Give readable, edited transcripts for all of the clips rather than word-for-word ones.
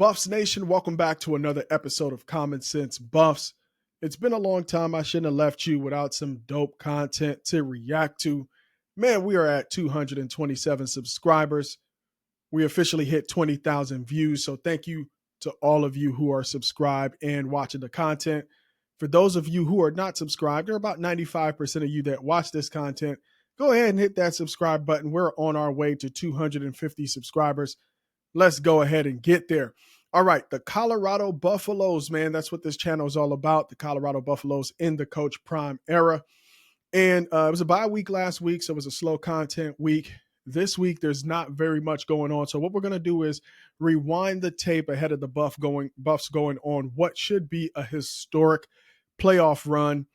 Buffs Nation, welcome back to another episode of Common Sense Buffs. It's been a long time. I shouldn't have left you without some dope content to react to. Man, we are at 227 subscribers. We officially hit 20,000 views. So thank you to all of you who are subscribed and watching the content. For those of you who are not subscribed, there are about 95% of you that watch this content. Go ahead and hit that subscribe button. We're on our way to 250 subscribers. Let's go ahead and get there. All right, the Colorado Buffaloes, man, that's what this channel is all about. The Colorado Buffaloes in the Coach Prime era. And it was a bye week last week, so it was a slow content week. This week, there's not very much going on. So what we're going to do is rewind the tape ahead of the Buffs going on what should be a historic playoff run.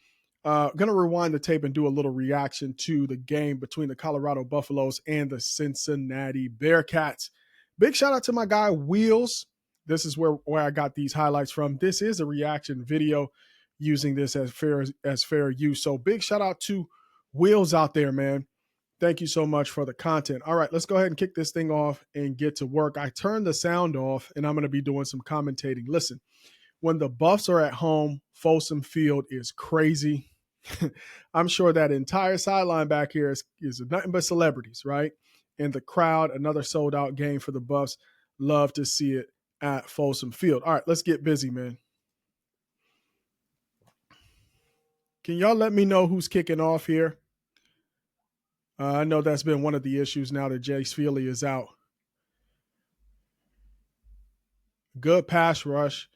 Going to rewind the tape and do a little reaction to the game between the Colorado Buffaloes and the Cincinnati Bearcats. Big shout out to my guy, Wheels. This is where I got these highlights from. This is a reaction video using this as fair use. So big shout out to Wheels out there, man. Thank you so much for the content. All right, let's go ahead and kick this thing off and get to work. I turned the sound off, and I'm going to be doing some commentating. Listen, when the Buffs are at home, Folsom Field is crazy. I'm sure that entire sideline back here is nothing but celebrities, right? And the crowd, another sold-out game for the Buffs. Love to see it at Folsom Field. All right, let's get busy, man. Can y'all let me know who's kicking off here? I know that's been one of the issues now that Jace Feely is out. Good pass rush.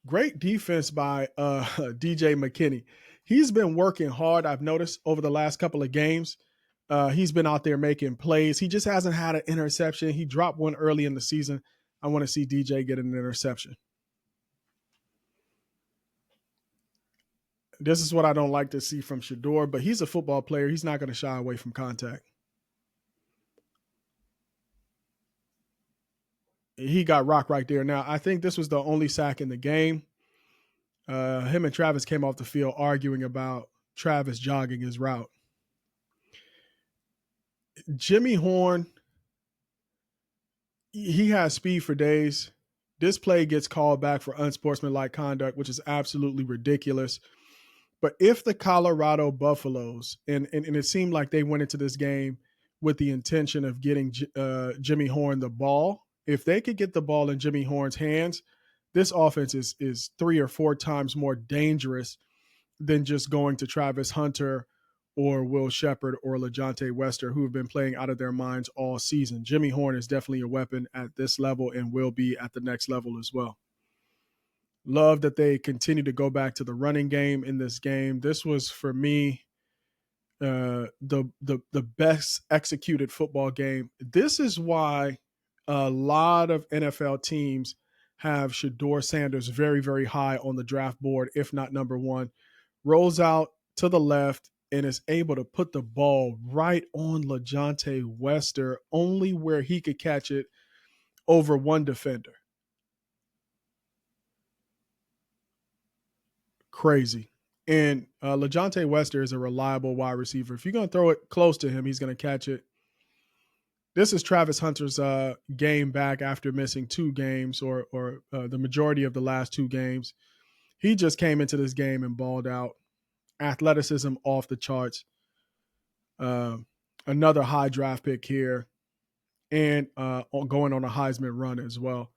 Great defense by DJ McKinney. He's been working hard, I've noticed, over the last couple of games. He's been out there making plays. He just hasn't had an interception. He dropped one early in the season. I want to see DJ get an interception. This is what I don't like to see from Shedeur, but he's a football player. He's not going to shy away from contact. He got rocked right there. Now, I think this was the only sack in the game. Him and Travis came off the field arguing about Travis jogging his route. Jimmy Horn, he has speed for days. This play gets called back for unsportsmanlike conduct, which is absolutely ridiculous. But if the Colorado Buffaloes, and it seemed like they went into this game with the intention of getting Jimmy Horn the ball, if they could get the ball in Jimmy Horn's hands, this offense is 3 or 4 times more dangerous than just going to Travis Hunter or Will Shepard or LaJohntay Wester, who have been playing out of their minds all season. Jimmy Horn is definitely a weapon at this level and will be at the next level as well. Love that they continue to go back to the running game in this game. This was, for me, the best executed football game. This is why a lot of NFL teams have Shedeur Sanders very, very high on the draft board, if not number one. Rolls out to the left and is able to put the ball right on LaJohntay Wester, only where he could catch it over one defender. Crazy. And LaJohntay Wester is a reliable wide receiver. If you're going to throw it close to him, he's going to catch it. This is Travis Hunter's game back after missing 2 games or the majority of the last 2 games. He just came into this game and balled out. Athleticism off the charts. Another high draft pick here. And going on a Heisman run as well.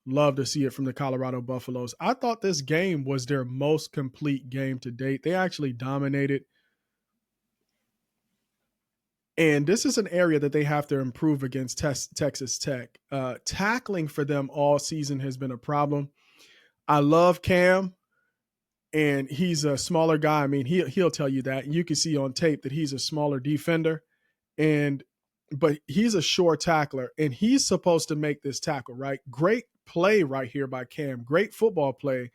Love to see it from the Colorado Buffaloes. I thought this game was their most complete game to date. They actually dominated. And this is an area that they have to improve against Texas Tech. Tackling for them all season has been a problem. I love Cam, and he's a smaller guy. I mean, he'll tell you that. And you can see on tape that he's a smaller defender. But he's a sure tackler, and he's supposed to make this tackle, right? Great play right here by Cam. Great football play.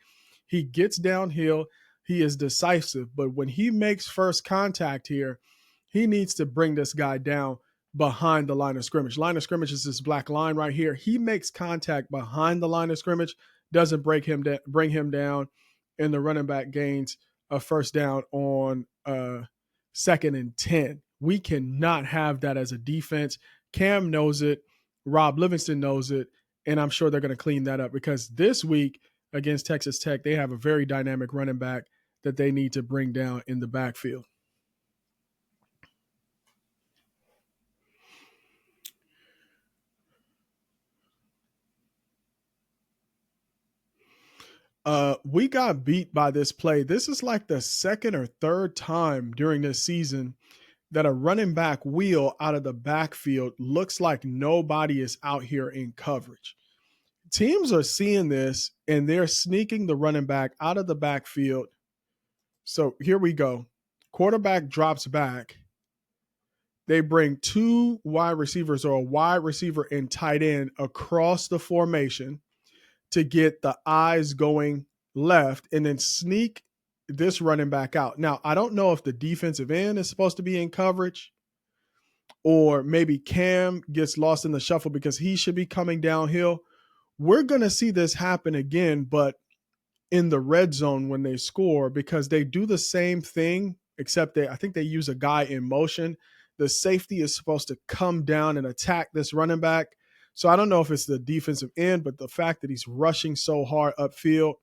He gets downhill. He is decisive. But when he makes first contact here, he needs to bring this guy down behind the line of scrimmage. Line of scrimmage is this black line right here. He makes contact behind the line of scrimmage, doesn't bring him down, and the running back gains a first down on 2nd and 10. We cannot have that as a defense. Cam knows it. Rob Livingston knows it. And I'm sure they're going to clean that up because this week against Texas Tech, they have a very dynamic running back that they need to bring down in the backfield. We got beat by this play. This is like the second or third time during this season that a running back wheel out of the backfield looks like nobody is out here in coverage. Teams are seeing this and they're sneaking the running back out of the backfield. So here we go. Quarterback drops back. They bring two wide receivers or a wide receiver and tight end across the formation to get the eyes going left and then sneak this running back out. Now, I don't know if the defensive end is supposed to be in coverage or maybe Cam gets lost in the shuffle because he should be coming downhill. We're going to see this happen again, but in the red zone when they score because they do the same thing, except I think they use a guy in motion. The safety is supposed to come down and attack this running back. So I don't know if it's the defensive end, but the fact that he's rushing so hard upfield,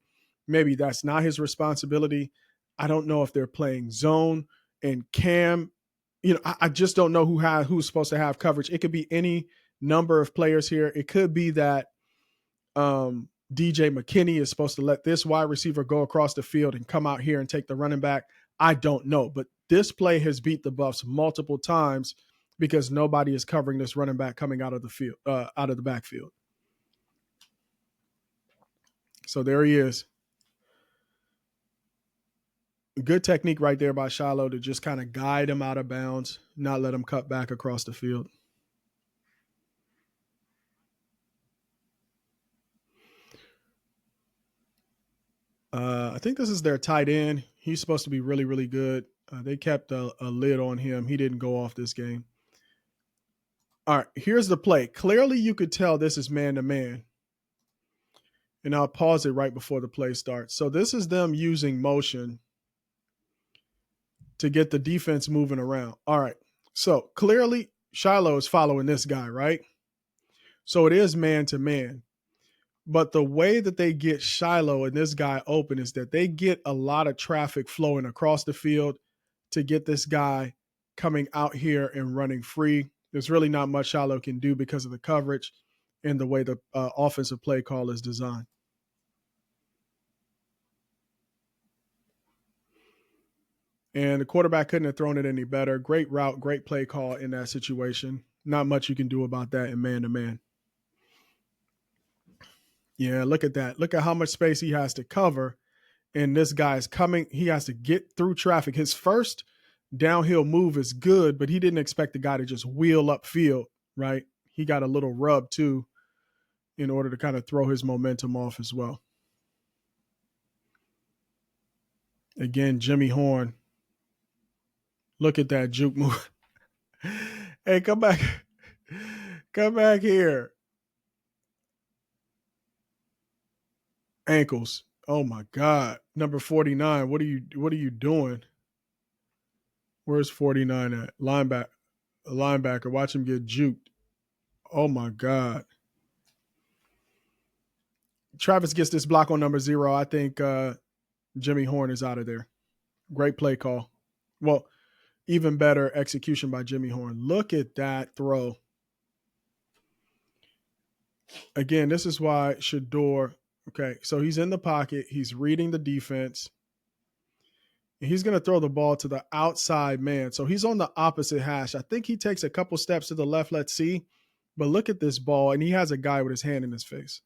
maybe that's not his responsibility. I don't know if they're playing zone and Cam. I just don't know who's supposed to have coverage. It could be any number of players here. It could be that DJ McKinney is supposed to let this wide receiver go across the field and come out here and take the running back. I don't know, but this play has beat the Buffs multiple times because nobody is covering this running back coming out of the field, out of the backfield. So there he is. Good technique right there by Shiloh to just kind of guide him out of bounds, not let him cut back across the field. I think this is their tight end. He's supposed to be really, really good. They kept a lid on him. He didn't go off this game. All right, here's the play. Clearly, you could tell this is man-to-man. And I'll pause it right before the play starts. So this is them using motion to get the defense moving around. All right, so clearly Shiloh is following this guy, right? So it is man-to-man. But the way that they get Shiloh and this guy open is that they get a lot of traffic flowing across the field to get this guy coming out here and running free. There's really not much Shiloh can do because of the coverage and the way the offensive play call is designed. And the quarterback couldn't have thrown it any better. Great route, great play call in that situation. Not much you can do about that in man-to-man. Yeah, look at that. Look at how much space he has to cover. And this guy is coming. He has to get through traffic. His first downhill move is good, but he didn't expect the guy to just wheel upfield, right? He got a little rub too in order to kind of throw his momentum off as well. Again, Jimmy Horn. Look at that juke move. Hey, come back. Come back here. Ankles. Oh my God. Number 49. What are you doing? Where's 49 at? Linebacker. Watch him get juked. Oh my God. Travis gets this block on number 0. I think Jimmy Horn is out of there. Great play call. Well, even better execution by Jimmy Horn. Look at that throw. Again, this is why Shedeur. Okay, so he's in the pocket. He's reading the defense. He's going to throw the ball to the outside man. So he's on the opposite hash. I think he takes a couple steps to the left. Let's see. But look at this ball, and he has a guy with his hand in his face.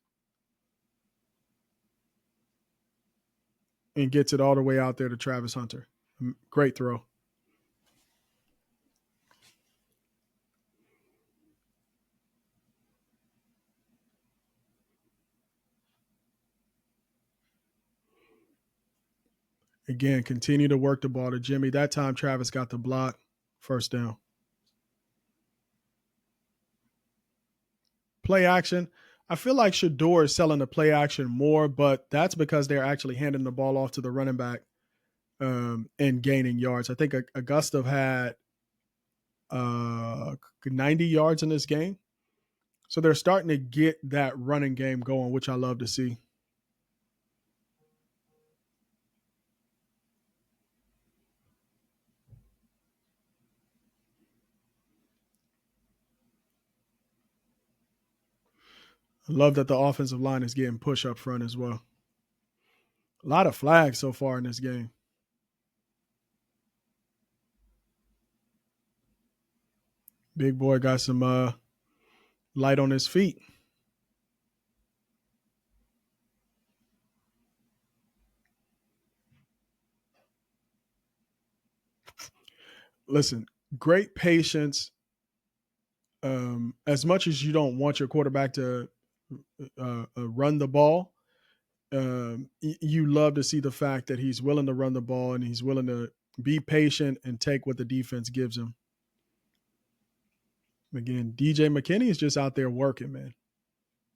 And gets it all the way out there to Travis Hunter. Great throw. Again, continue to work the ball to Jimmy. That time, Travis got the block. First down. Play action. I feel like Shedeur is selling the play action more, but that's because they're actually handing the ball off to the running back and gaining yards. I think Augusta had 90 yards in this game. So they're starting to get that running game going, which I love to see. I love that the offensive line is getting push up front as well. A lot of flags so far in this game. Big boy got some light on his feet. Listen, great patience. As much as you don't want your quarterback to run the ball, you love to see the fact that he's willing to run the ball and he's willing to be patient and take what the defense gives him. Again, DJ McKinney is just out there working, man.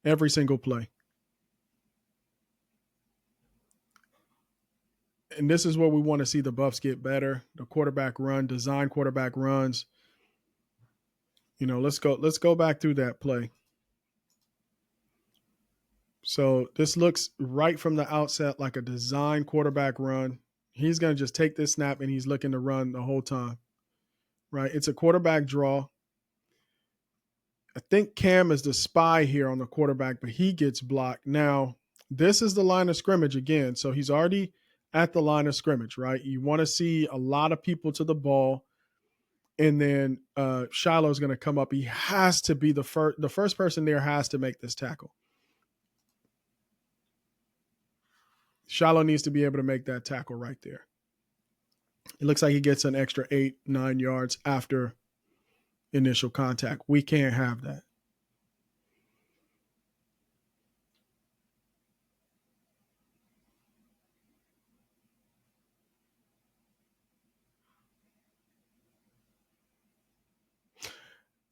Every single play. And this is where we want to see the Buffs get better. The quarterback run, design quarterback runs. You know, let's go back through that play. So this looks right from the outset like a design quarterback run. He's going to just take this snap and he's looking to run the whole time, right? It's a quarterback draw. I think Cam is the spy here on the quarterback, but he gets blocked. Now, this is the line of scrimmage again. So he's already at the line of scrimmage, right? You want to see a lot of people to the ball. And then Shiloh's going to come up. He has to be the first person there has to make this tackle. Shiloh needs to be able to make that tackle right there. It looks like he gets an extra 8-9 yards after initial contact. We can't have that.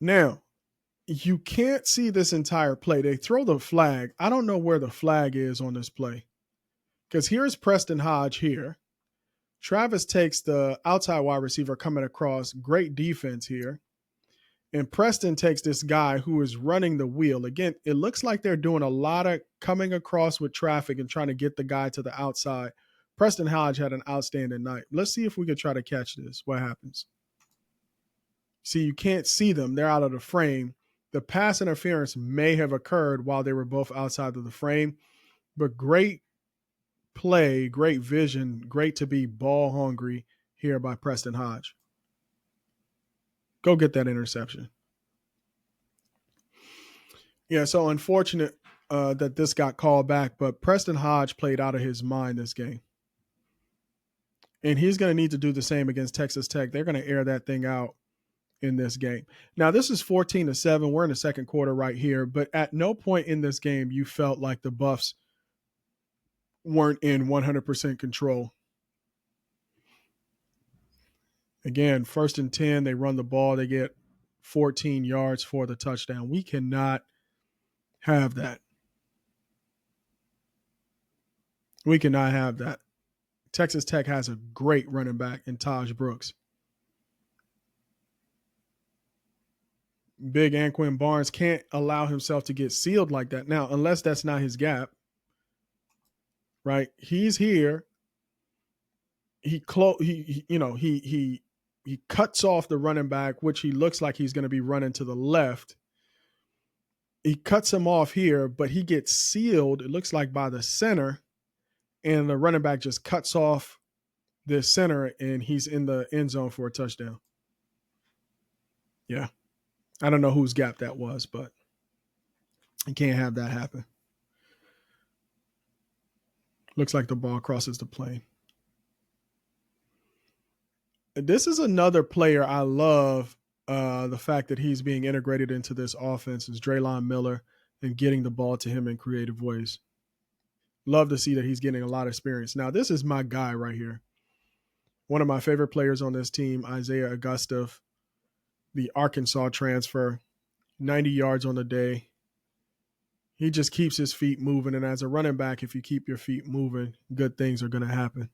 Now, you can't see this entire play. They throw the flag. I don't know where the flag is on this play. Because here's Preston Hodge here. Travis takes the outside wide receiver coming across. Great defense here. And Preston takes this guy who is running the wheel. Again, it looks like they're doing a lot of coming across with traffic and trying to get the guy to the outside. Preston Hodge had an outstanding night. Let's see if we can try to catch this. What happens? See, you can't see them. They're out of the frame. The pass interference may have occurred while they were both outside of the frame. But great play, great vision, great to be ball hungry here by Preston Hodge. Go get that interception. Yeah, so unfortunate that this got called back, but Preston Hodge played out of his mind this game. And he's going to need to do the same against Texas Tech. They're going to air that thing out in this game. Now, this is 14-7. We're in the second quarter right here, but at no point in this game you felt like the Buffs weren't in 100% control. Again, 1st and 10, they run the ball. They get 14 yards for the touchdown. We cannot have that. We cannot have that. Texas Tech has a great running back in Taj Brooks. Big Anquin Barnes can't allow himself to get sealed like that. Now, unless that's not his gap, right? He's here. He cuts off the running back, which he looks like he's going to be running to the left. He cuts him off here, but he gets sealed, it looks like, by the center, and the running back just cuts off the center, and he's in the end zone for a touchdown. Yeah. I don't know whose gap that was, but you can't have that happen. Looks like the ball crosses the plane. This is another player I love. The fact that he's being integrated into this offense is Draylon Miller and getting the ball to him in creative ways. Love to see that he's getting a lot of experience. Now, this is my guy right here. One of my favorite players on this team, Isaiah Augustov, the Arkansas transfer, 90 yards on the day. He just keeps his feet moving. And as a running back, if you keep your feet moving, good things are going to happen.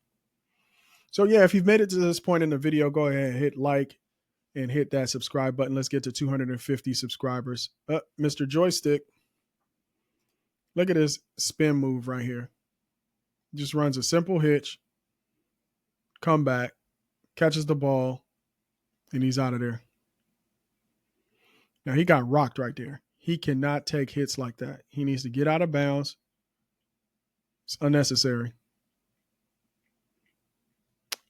So, yeah, if you've made it to this point in the video, go ahead and hit like, and hit that subscribe button. Let's get to 250 subscribers. Mr. Joystick, look at this spin move right here. Just runs a simple hitch, come back, catches the ball, and he's out of there. Now, he got rocked right there. He cannot take hits like that. He needs to get out of bounds. It's unnecessary.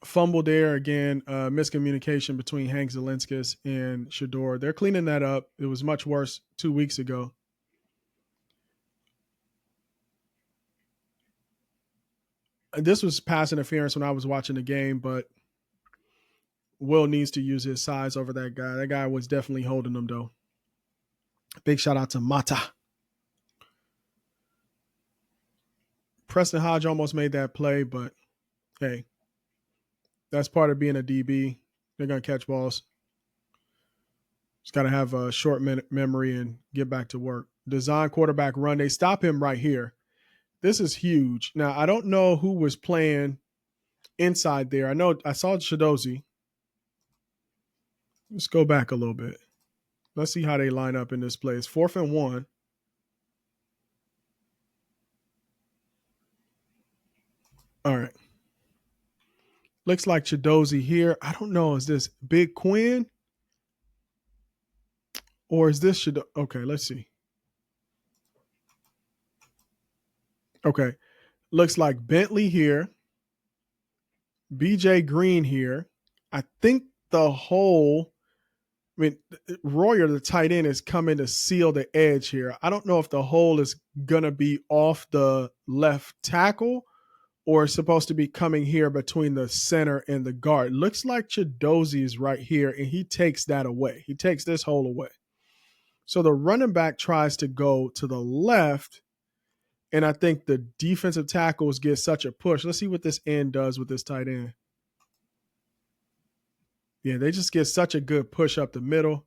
Fumble there again. Miscommunication between Hank Zielinskis and Shedeur. They're cleaning that up. It was much worse 2 weeks ago. This was pass interference when I was watching the game, but Will needs to use his size over that guy. That guy was definitely holding him, though. Big shout out to Mata. Preston Hodge almost made that play, but hey, that's part of being a DB. They're going to catch balls. Just got to have a short memory and get back to work. Design quarterback run. They stop him right here. This is huge. Now, I don't know who was playing inside there. I saw Shadozi. Let's go back a little bit. Let's see how they line up in this play. It's 4th and 1. All right. Looks like Chidozie here. I don't know. Is this Big Quinn? Or is this Chidozie? Okay, let's see. Okay. Looks like Bentley here. BJ Green here. I think Royer, the tight end, is coming to seal the edge here. I don't know if the hole is going to be off the left tackle or it's supposed to be coming here between the center and the guard. Looks like Chidozie is right here, and he takes that away. He takes this hole away. So the running back tries to go to the left, and I think the defensive tackles get such a push. Let's see what this end does with this tight end. Yeah, they just get such a good push up the middle.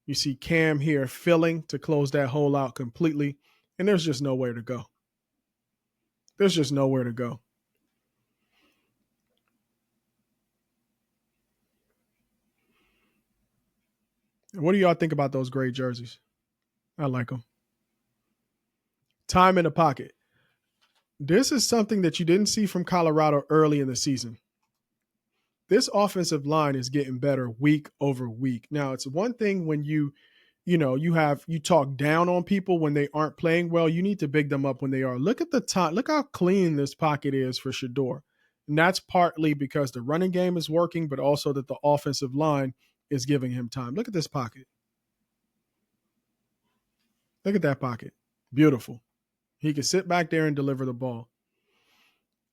You see Cam here filling to close that hole out completely, and there's just nowhere to go. There's just nowhere to go. What do y'all think about those gray jerseys? I like them. Time in the pocket. This is something that you didn't see from Colorado early in the season. This offensive line is getting better week over week. Now, it's one thing when you talk down on people when they aren't playing well. You need to big them up when they are. Look at the time. Look how clean this pocket is for Shedeur. And that's partly because the running game is working, but also that the offensive line is giving him time. Look at this pocket. Look at that pocket. Beautiful. He can sit back there and deliver the ball.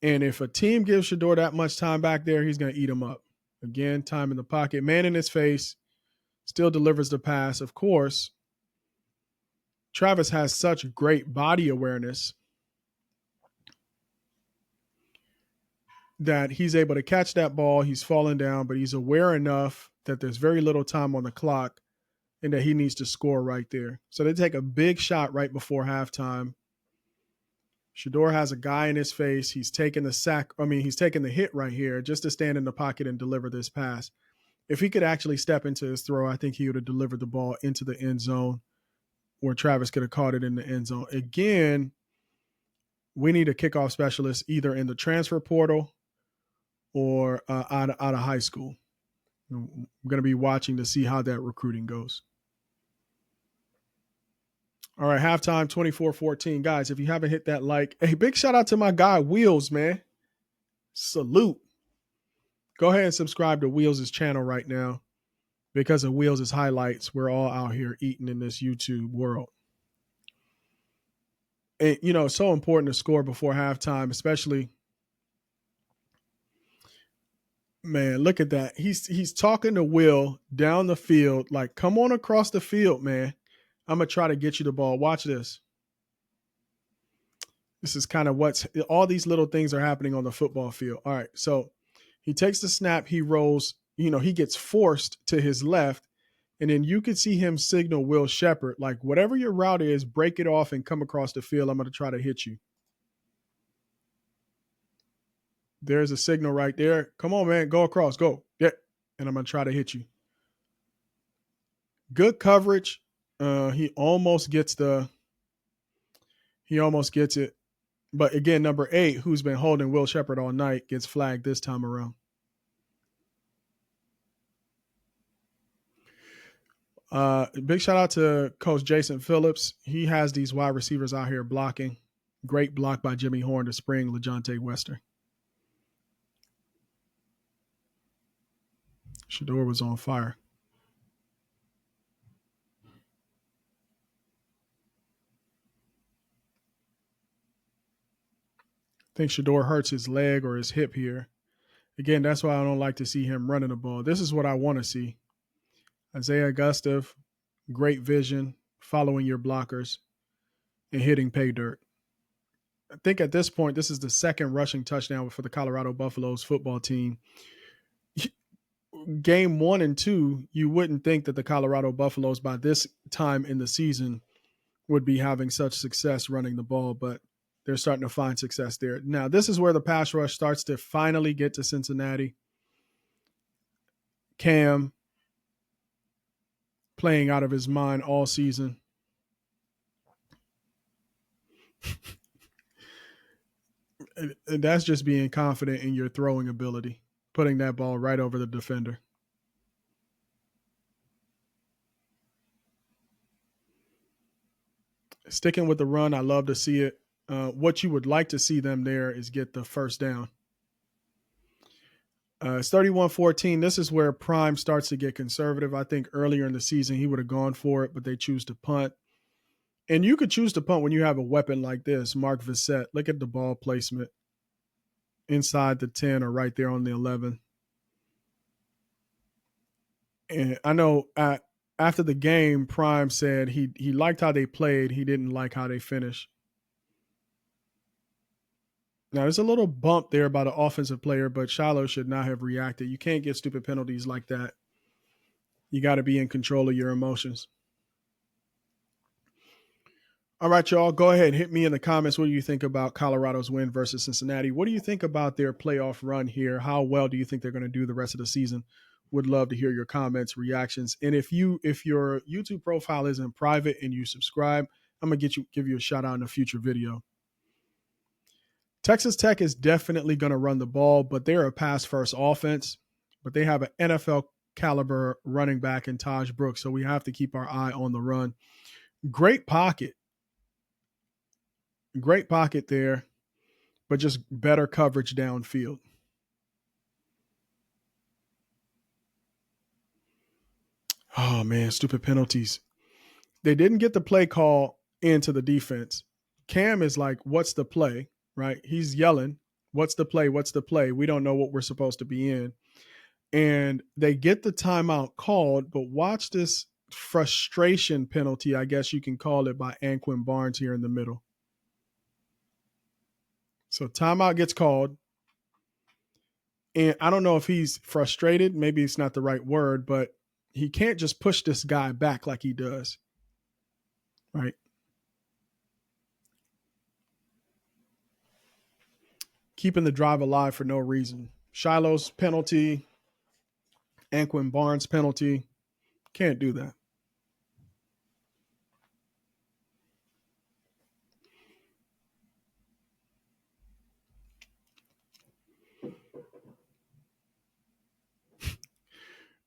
And if a team gives Shedeur that much time back there, he's going to eat him up. Again, time in the pocket. Man in his face. Still delivers the pass. Of course, Travis has such great body awareness that he's able to catch that ball. He's falling down, but he's aware enough that there's very little time on the clock and that he needs to score right there. So they take a big shot right before halftime. Shedeur has a guy in his face. He's taking the hit right here just to stand in the pocket and deliver this pass. If he could actually step into his throw, I think he would have delivered the ball into the end zone where Travis could have caught it in the end zone. Again, we need a kickoff specialist either in the transfer portal or out of high school. I'm going to be watching to see how that recruiting goes. All right, halftime, 24-14. Guys, if you haven't hit that like, hey, big shout out to my guy, Wheels, man. Salute. Go ahead and subscribe to Wheels' channel right now. Because of Wheels' highlights, we're all out here eating in this YouTube world. And, it's so important to score before halftime, especially, man, look at that. He's talking to Will down the field, like, come on across the field, man. I'm going to try to get you the ball. Watch this. This is kind of all these little things are happening on the football field. All right, so he takes the snap, he rolls, he gets forced to his left, and then you could see him signal Will Shepherd, like, whatever your route is, break it off and come across the field. I'm going to try to hit you. There's a signal right there. Come on, man, go across, go. Yeah, and I'm going to try to hit you. Good coverage. He almost gets it. But again, number 8, who's been holding Will Shepherd all night, gets flagged this time around. Big shout out to Coach Jason Phillips. He has these wide receivers out here blocking. Great block by Jimmy Horn to spring LeJontay Wester. Shador was on fire. I think Shador hurts his leg or his hip here. Again, that's why I don't like to see him running the ball. This is what I want to see. Isaiah Gustav, great vision, following your blockers, and hitting pay dirt. I think at this point, this is the second rushing touchdown for the Colorado Buffaloes football team. Game 1 and 2, you wouldn't think that the Colorado Buffaloes by this time in the season would be having such success running the ball, but they're starting to find success there. Now, this is where the pass rush starts to finally get to Cincinnati. Cam playing out of his mind all season. And that's just being confident in your throwing ability, putting that ball right over the defender. Sticking with the run, I love to see it. What you would like to see them there is get the first down. It's 31-14. This is where Prime starts to get conservative. I think earlier in the season he would have gone for it, but they choose to punt. And you could choose to punt when you have a weapon like this, Mark Vissett. Look at the ball placement inside the 10 or right there on the 11. And I know after the game, Prime said he liked how they played. He didn't like how they finished. Now, there's a little bump there by the offensive player, but Shiloh should not have reacted. You can't get stupid penalties like that. You got to be in control of your emotions. All right, y'all, go ahead. Hit me in the comments. What do you think about Colorado's win versus Cincinnati? What do you think about their playoff run here? How well do you think they're going to do the rest of the season? Would love to hear your comments, reactions. And if your YouTube profile isn't private and you subscribe, I'm going to give you a shout out in a future video. Texas Tech is definitely going to run the ball, but they're a pass-first offense. But they have an NFL caliber running back in Taj Brooks, so we have to keep our eye on the run. Great pocket there, but just better coverage downfield. Oh, man, stupid penalties. They didn't get the play call into the defense. Cam is like, what's the play, right? He's yelling, what's the play? What's the play? We don't know what we're supposed to be in. And they get the timeout called, but watch this frustration penalty, I guess you can call it, by Anquin Barnes here in the middle. So timeout gets called. And I don't know if he's frustrated. Maybe it's not the right word, but he can't just push this guy back like he does. Right? Keeping the drive alive for no reason. Shiloh's penalty, Anquin Barnes penalty. Can't do that.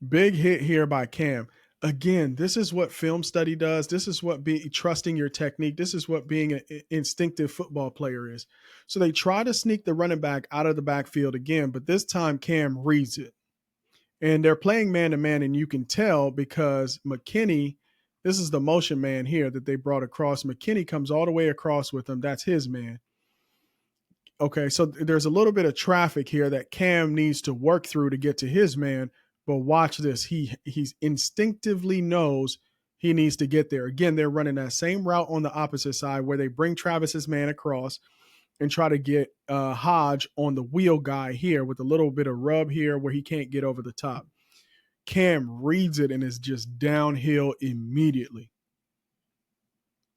Big hit here by Cam. Again, this is what film study does. This is what trusting your technique. This is what being an instinctive football player is. So they try to sneak the running back out of the backfield again, but this time Cam reads it. And they're playing man-to-man, and you can tell because McKinney, this is the motion man here that they brought across. McKinney comes all the way across with him. That's his man. Okay, so there's a little bit of traffic here that Cam needs to work through to get to his man. But watch this. He's instinctively knows he needs to get there. Again, they're running that same route on the opposite side where they bring Travis's man across and try to get Hodge on the wheel guy here with a little bit of rub here where he can't get over the top. Cam reads it and is just downhill immediately.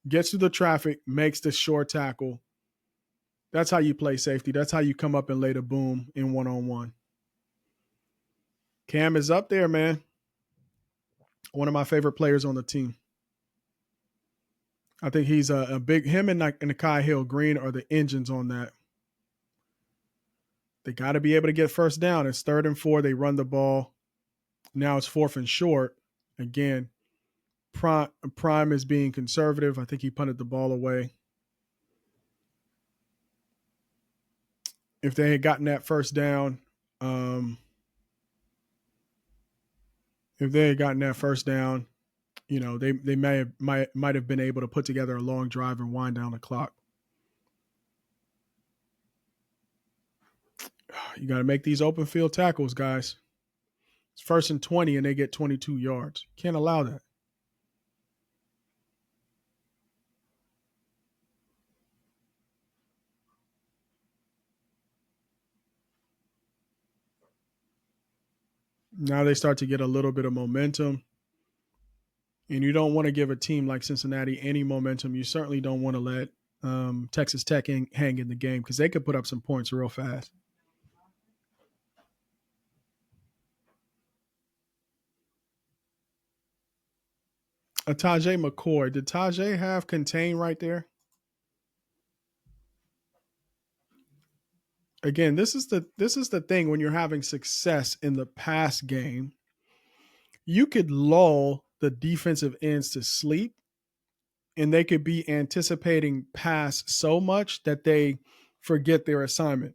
Gets through the traffic, makes the short tackle. That's how you play safety. That's how you come up and lay the boom in one-on-one. Cam is up there, man. One of my favorite players on the team. I think he's a big, him and Nakai Hill Green are the engines on that. They got to be able to get first down. It's 3rd and 4. They run the ball. Now it's 4th and short. Again, Prime is being conservative. I think he punted the ball away. If they had gotten that first down, they might have been able to put together a long drive and wind down the clock. You got to make these open field tackles, guys. It's 1st and 20, and they get 22 yards. Can't allow that. Now they start to get a little bit of momentum. And you don't want to give a team like Cincinnati any momentum. You certainly don't want to let Texas Tech hang in the game because they could put up some points real fast. Tajay McCoy. Did Tajay have contain right there? Again, this is the thing when you're having success in the pass game. You could lull the defensive ends to sleep, and they could be anticipating pass so much that they forget their assignment.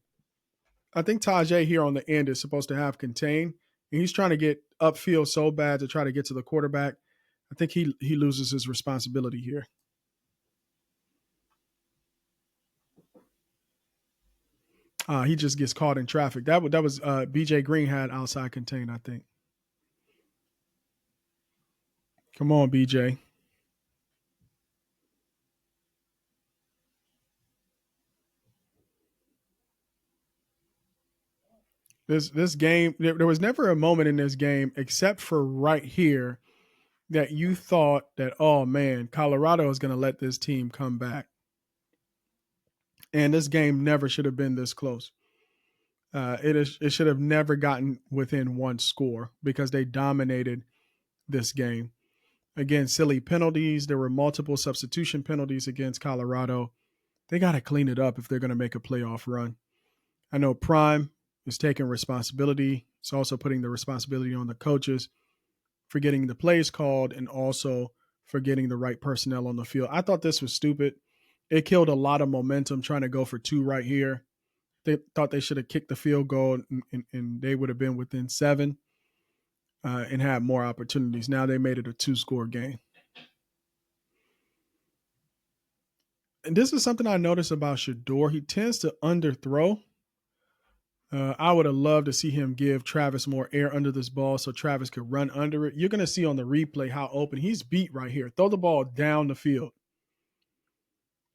I think Tajay here on the end is supposed to have contain, and he's trying to get upfield so bad to try to get to the quarterback. I think he loses his responsibility here. He just gets caught in traffic. That was BJ Green had outside contain, I think. Come on, BJ. This game, there was never a moment in this game except for right here that you thought that, oh man, Colorado is going to let this team come back. And this game never should have been this close. It should have never gotten within one score because they dominated this game. Again, silly penalties. There were multiple substitution penalties against Colorado. They got to clean it up if they're going to make a playoff run. I know Prime is taking responsibility. It's also putting the responsibility on the coaches for getting the plays called and also for getting the right personnel on the field. I thought this was stupid. It killed a lot of momentum trying to go for 2 right here. They thought they should have kicked the field goal and they would have been within 7 and had more opportunities. Now they made it a 2-score game. And this is something I noticed about Shador. He tends to underthrow. I would have loved to see him give Travis more air under this ball so Travis could run under it. You're going to see on the replay how open he's beat right here. Throw the ball down the field.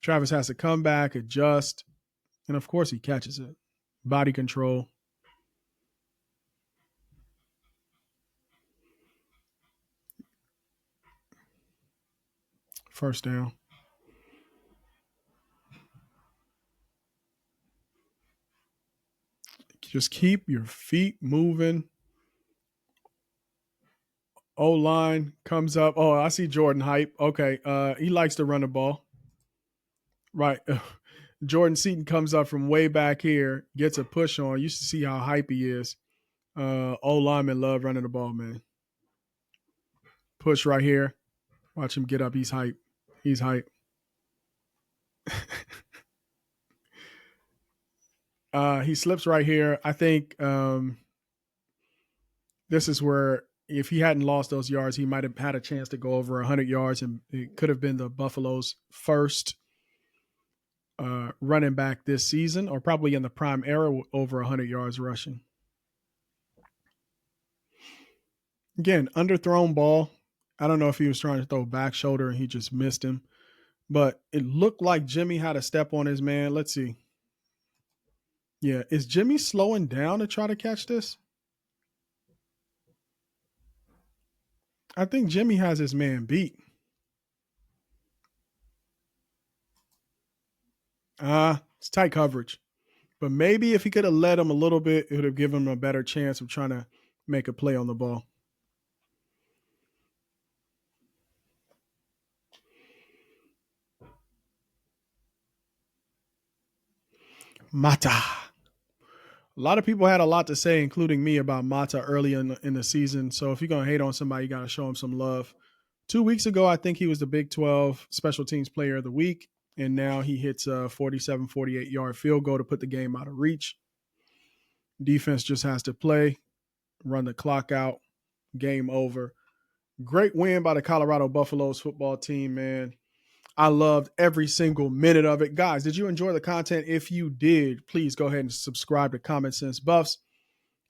Travis has to come back, adjust, and of course he catches it. Body control. First down. Just keep your feet moving. O-line comes up. Oh, I see Jordan hype. Okay, he likes to run the ball. Right. Jordan Seaton comes up from way back here, gets a push on. You should see how hype he is. O-linemen love running the ball, man. Push right here. Watch him get up. He's hype. He's hype. He slips right here. I think this is where if he hadn't lost those yards, he might have had a chance to go over 100 yards, and it could have been the Buffalo's first running back this season, or probably in the Prime era over 100 yards rushing. Again, underthrown ball. I don't know if he was trying to throw back shoulder and he just missed him, but it looked like Jimmy had a step on his man. Let's see. Yeah, is Jimmy slowing down to try to catch this? I think Jimmy has his man beat. It's tight coverage. But maybe if he could have led him a little bit, it would have given him a better chance of trying to make a play on the ball. Mata. A lot of people had a lot to say, including me, about Mata early in the season. So if you're going to hate on somebody, you got to show him some love. 2 weeks ago, I think he was the Big 12 Special Teams Player of the Week. And now he hits a 47, 48-yard field goal to put the game out of reach. Defense just has to play, run the clock out, game over. Great win by the Colorado Buffaloes football team, man. I loved every single minute of it. Guys, did you enjoy the content? If you did, please go ahead and subscribe to Common Sense Buffs.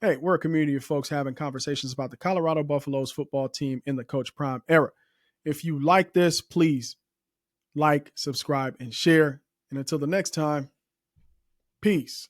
Hey, we're a community of folks having conversations about the Colorado Buffaloes football team in the Coach Prime era. If you like this, please like, subscribe, and share. And until the next time, peace.